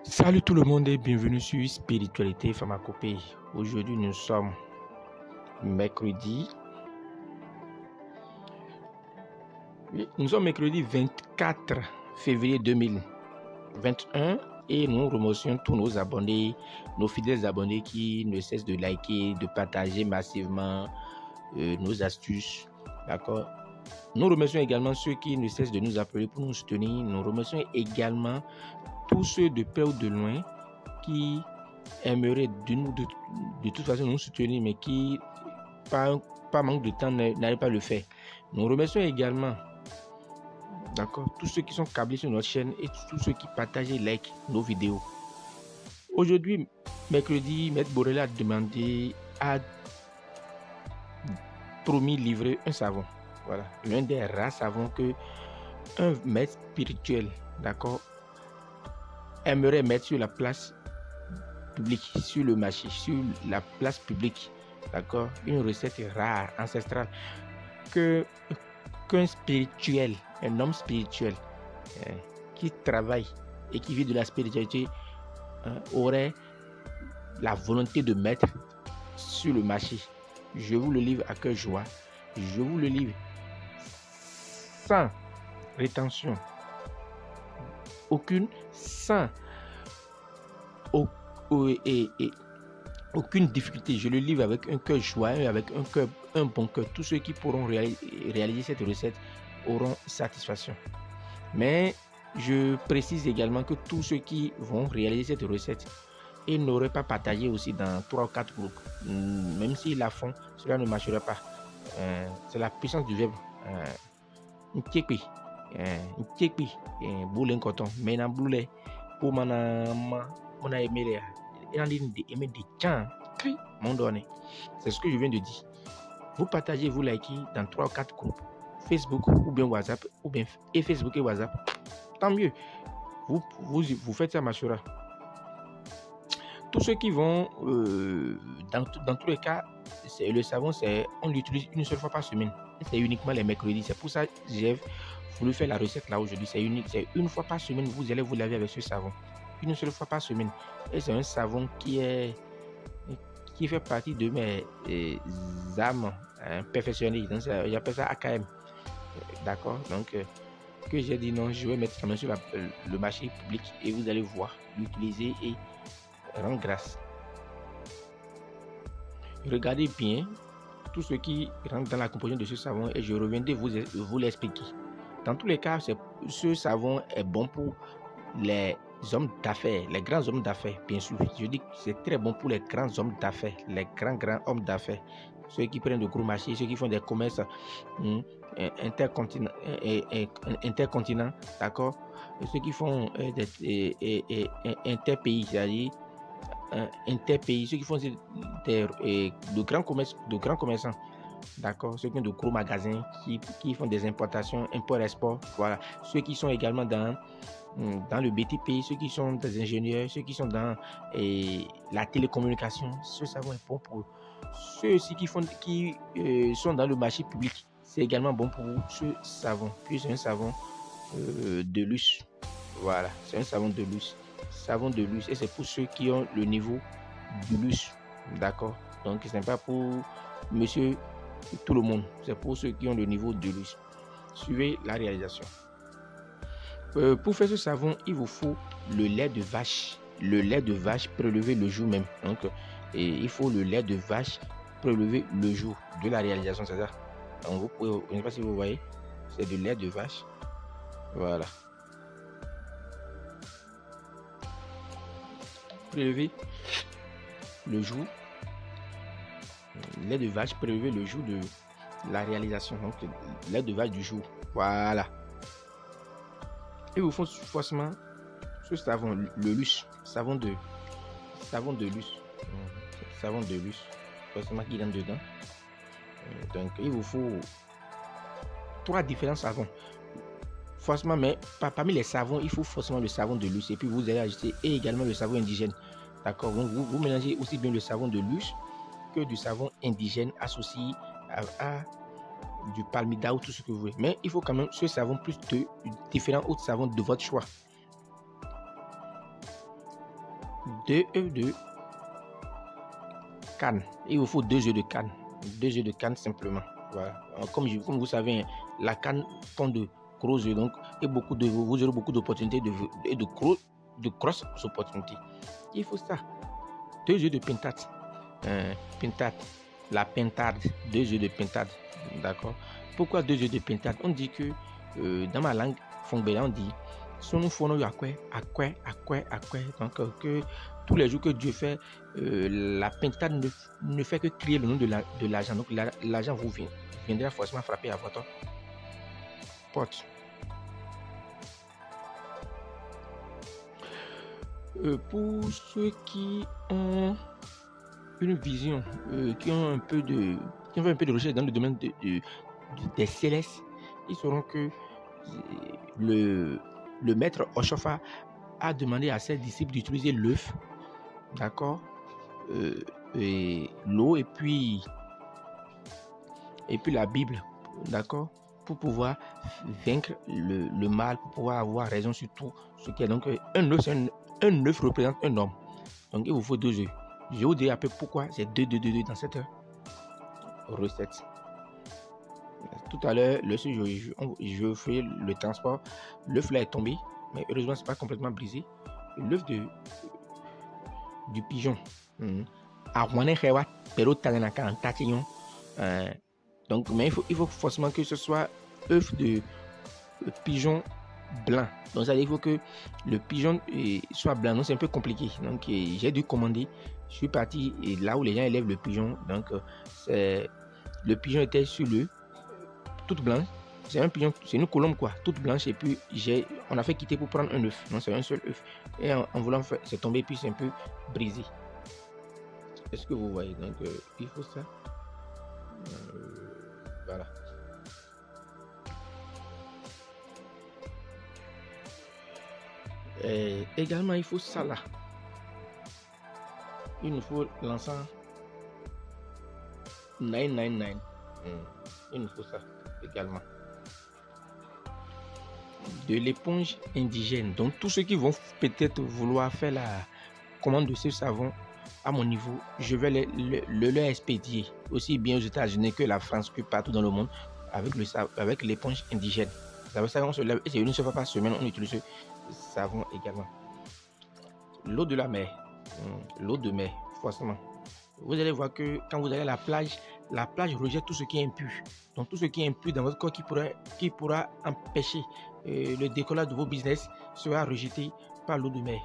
Salut tout le monde et bienvenue sur Spiritualité Pharmacopée. Aujourd'hui nous sommes mercredi 24 février 2021 et nous remercions tous nos abonnés, nos fidèles abonnés qui ne cessent de liker, de partager massivement nos astuces. D'accord. Nous remercions également ceux qui ne cessent de nous appeler pour nous soutenir. Nous remercions également tous ceux de près ou de loin qui aimeraient de toute façon nous soutenir, mais qui, par manque de temps, n'arrivent pas à le faire. Nous remercions également, d'accord, tous ceux qui sont câblés sur notre chaîne et tous ceux qui partagent et like nos vidéos. Aujourd'hui, mercredi, Maître Borrella a promis livrer un savon. Voilà, l'un des rares savons que un maître spirituel, d'accord, aimerait mettre sur la place publique, sur le marché, sur la place publique, d'accord, une recette rare, ancestrale, qu'un spirituel, un homme spirituel qui travaille et qui vit de la spiritualité aurait la volonté de mettre sur le marché. Je vous le livre à cœur joie, je vous le livre sans rétention aucune, sans aucune difficulté. Je le livre avec un cœur joyeux, avec un bon cœur. Tous ceux qui pourront réaliser cette recette auront satisfaction. Mais je précise également que tous ceux qui vont réaliser cette recette et n'auraient pas partagé aussi dans 3 ou 4 groupes, même s'ils la font, cela ne marchera pas. C'est la puissance du verbe. Boulen coton, mais na boule pour mon aimé c'est ce que je viens de dire. Vous partagez, vous likez dans 3 ou 4 groupes, Facebook ou bien WhatsApp, ou bien et Facebook et WhatsApp, tant mieux. Vous faites ça marchera. Tous ceux qui vont dans tous les cas, le savon, on l'utilise une seule fois par semaine. C'est uniquement les mercredis. C'est pour ça que j'ai voulu faire la recette là aujourd'hui. C'est unique. C'est une fois par semaine. Vous allez vous laver avec ce savon. Une seule fois par semaine. Et c'est un savon qui fait partie de mes âmes perfectionnées. Donc j'appelle ça AKM. D'accord. Donc que j'ai dit non, je vais mettre ça sur le marché public et vous allez voir, l'utiliser et rendre grâce. Regardez bien tout ce qui rentre dans la composition de ce savon et je reviendrai vous l'expliquer. Dans tous les cas, ce savon est bon pour les hommes d'affaires, les grands hommes d'affaires, bien sûr. Je dis que c'est très bon pour les grands hommes d'affaires, les grands hommes d'affaires, ceux qui prennent de gros marchés, ceux qui font des commerces intercontinents, d'accord, ceux qui font interpays, c'est-à-dire interpays, ceux qui font de grands commerçants, d'accord, ceux qui ont de gros magasins, qui font des importations, import-export, voilà, ceux qui sont également dans le BTP, ceux qui sont des ingénieurs, ceux qui sont dans la télécommunication. Ce savon est bon pour ceux aussi qui sont dans le marché public. C'est également bon pour ce savon. Puis c'est un savon de luxe. Voilà, c'est un savon de luxe. Savon de luxe. Et c'est pour ceux qui ont le niveau du luxe. D'accord. Donc ce n'est pas pour monsieur tout le monde. C'est pour ceux qui ont le niveau de luxe. Suivez la réalisation. Pour faire ce savon, il vous faut le lait de vache. Le lait de vache prélevé le jour même. Donc, il faut le lait de vache prélevé le jour de la réalisation. C'est ça. Donc, vous pouvez, je ne sais pas si vous voyez, c'est du lait de vache. Voilà. Prélevé le jour. Lait de vache prélevé le jour de la réalisation. Donc, lait de vache du jour. Voilà. Il vous faut forcément ce savon, le luxe, savon de luxe, forcément qui rentre dedans. Donc il vous faut 3 différents savons, forcément, mais parmi les savons, il faut forcément le savon de luxe et puis vous allez ajouter et également le savon indigène. D'accord, vous mélangez aussi bien le savon de luxe que du savon indigène associé à du palmida ou tout ce que vous voulez, mais il faut quand même ce savon plus de différents autres savons de votre choix. 2 œufs de canne. Il vous faut 2 œufs de canne. 2 œufs de canne simplement. Voilà. Comme vous savez, la canne font de gros œufs. Donc, et vous aurez beaucoup d'opportunités de grosses opportunités. Il faut ça. 2 œufs de pintade. Pintade. La pintade. 2 œufs de pintade. D'accord. Pourquoi 2 œufs de pintade? On dit que dans ma langue fongbela, on dit donc que tous les jours que Dieu fait, la pintade ne fait que crier le nom de l'argent. Donc l'argent vous viendra forcément frapper à votre porte. Pour ceux qui ont une vision, qui ont un peu de recherche dans le domaine des célestes, ils sauront que le maître Oshofa a demandé à ses disciples d'utiliser l'œuf, d'accord, et l'eau et puis la Bible, d'accord, pour pouvoir vaincre le mal, pour pouvoir avoir raison sur tout ce qui est. Donc un œuf représente un homme. Donc il vous faut 2 œufs. Je vais vous dire un peu pourquoi c'est 2 dans cette recette. Tout à l'heure, je fais le transport. L'œuf là est tombé, mais heureusement, c'est pas complètement brisé. L'œuf du pigeon. Donc, mais il faut forcément que ce soit œuf de pigeon blanc. Donc, ça veut dire qu'il faut que le pigeon soit blanc. Donc, c'est un peu compliqué. Donc, j'ai dû commander. Je suis parti là où les gens élèvent le pigeon. Donc, le pigeon était sur le toute blanche. C'est un pigeon, c'est une colombe quoi, toute blanche. Et puis on a fait quitter pour prendre un œuf. Non, c'est un seul œuf. Et en voulant faire, c'est tombé, puis c'est un peu brisé. Est-ce que vous voyez? Donc il faut ça. Voilà. Et également il faut ça là. Il nous faut l'encens 999. Il nous faut ça également. De l'éponge indigène. Donc tous ceux qui vont peut-être vouloir faire la commande de ce savon à mon niveau, je vais le leur expédier aussi bien aux États-Unis que la France, que partout dans le monde, avec l'éponge indigène. Ça on se lève et c'est une seule fois par semaine, on utilise ce savon également. L'eau de la mer. L'eau de mer, forcément. Vous allez voir que quand vous allez à la plage rejette tout ce qui est impur. Donc tout ce qui est impur dans votre corps qui pourra empêcher le décollage de vos business sera rejeté par l'eau de mer.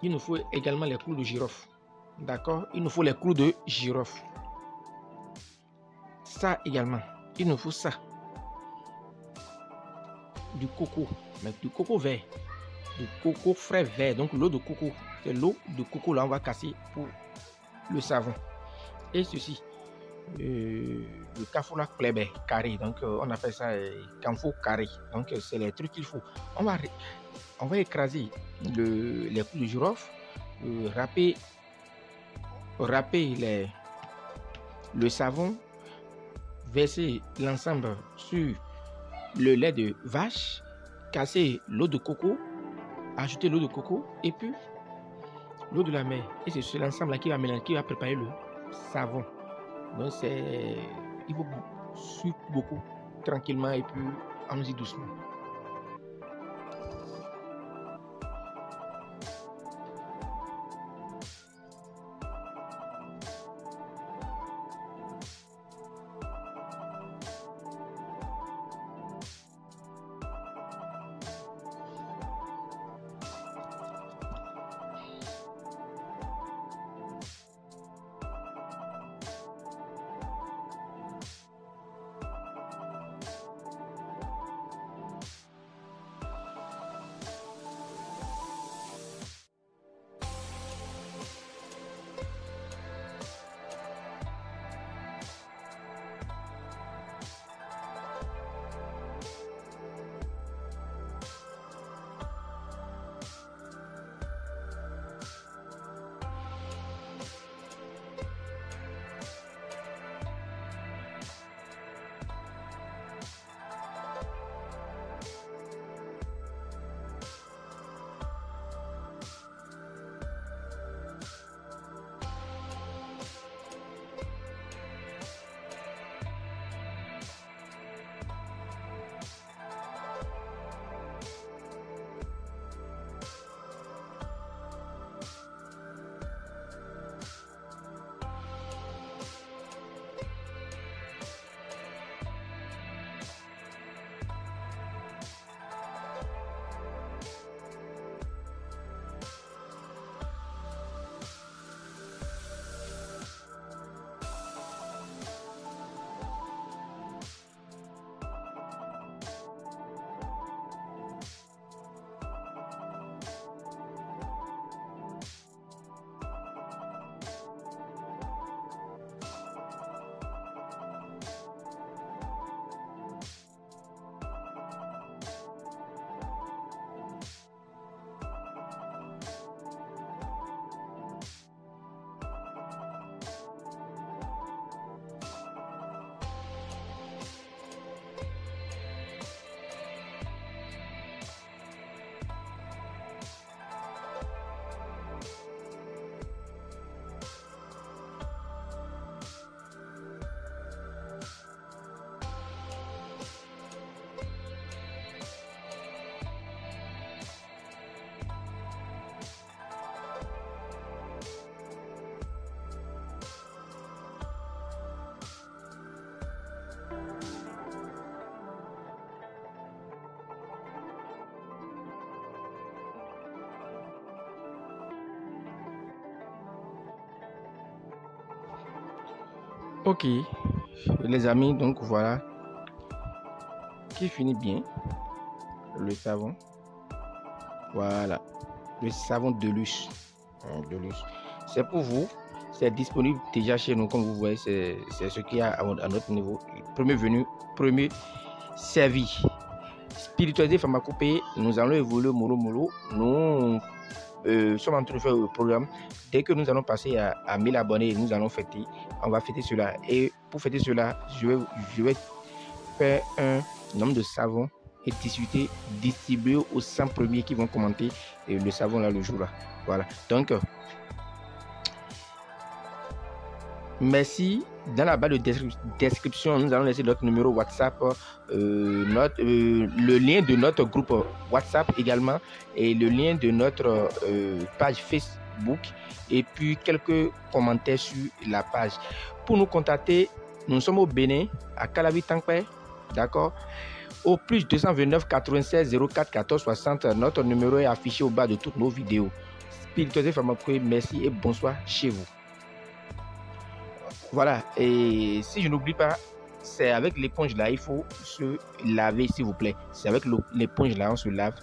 Il nous faut également les clous de girofle. D'accord? Il nous faut les clous de girofle. Ça également. Il nous faut ça. Du coco. Mais du coco vert. Du coco frais vert. Donc l'eau de coco. C'est l'eau de coco là, on va casser pour le savon. Et ceci, le Cafola Kleber carré. Donc on appelle ça camphor carré. Donc c'est les trucs qu'il faut. On va écraser les clous de girofle, râper le savon, verser l'ensemble sur le lait de vache, casser l'eau de coco, ajouter l'eau de coco et puis l'eau de la mer. Et c'est l'ensemble là qui va mélanger, qui va préparer le savon. Donc il faut suivre beaucoup tranquillement et puis allons-y doucement. Ok, les amis, donc voilà qui finit bien le savon. Voilà, le savon de luxe. C'est pour vous. C'est disponible déjà chez nous, comme vous voyez, c'est ce qu'il y a à notre niveau. Premier venu, premier servi. Spiritualité pharmacopée, nous allons évoluer mollo. Nous sommes en train de faire le programme. Dès que nous allons passer à 1000 abonnés, nous allons fêter. On va fêter cela. Et pour fêter cela, je vais faire un nombre de savons et distribuer aux 100 premiers qui vont commenter le savon là le jour là. Voilà. Donc, merci. Dans la barre de description, nous allons laisser notre numéro WhatsApp, le lien de notre groupe WhatsApp également et le lien de notre page Facebook et puis quelques commentaires sur la page. Pour nous contacter, nous sommes au Bénin, à Calavi Tankpe, d'accord? Au plus 229 96 04 14 60. Notre numéro est affiché au bas de toutes nos vidéos. Spiritualité pharmacopée, merci et bonsoir chez vous. Voilà, et si je n'oublie pas, c'est avec l'éponge là, il faut se laver s'il vous plaît. C'est avec l'éponge là, on se lave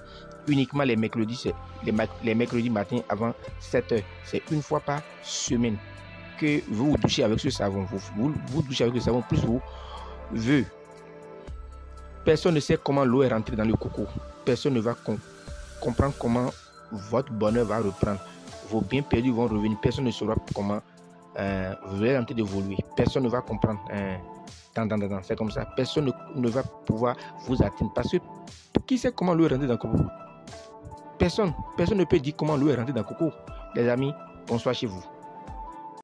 uniquement les mercredis, les mercredis matin avant 7h. C'est une fois par semaine que vous vous douchez avec ce savon. Vous douchez avec le savon, plus vous veut. Personne ne sait comment l'eau est rentrée dans le coco. Personne ne va comprendre comment votre bonheur va reprendre. Vos biens perdus vont revenir. Personne ne saura comment vous allez tenter d'évoluer. Personne ne va comprendre. C'est comme ça. Personne ne va pouvoir vous atteindre. Parce que qui sait comment l'eau est rentrée dans le coco? Personne ne peut dire comment l'eau est rentrée dans le coco. Les amis, bonsoir chez vous.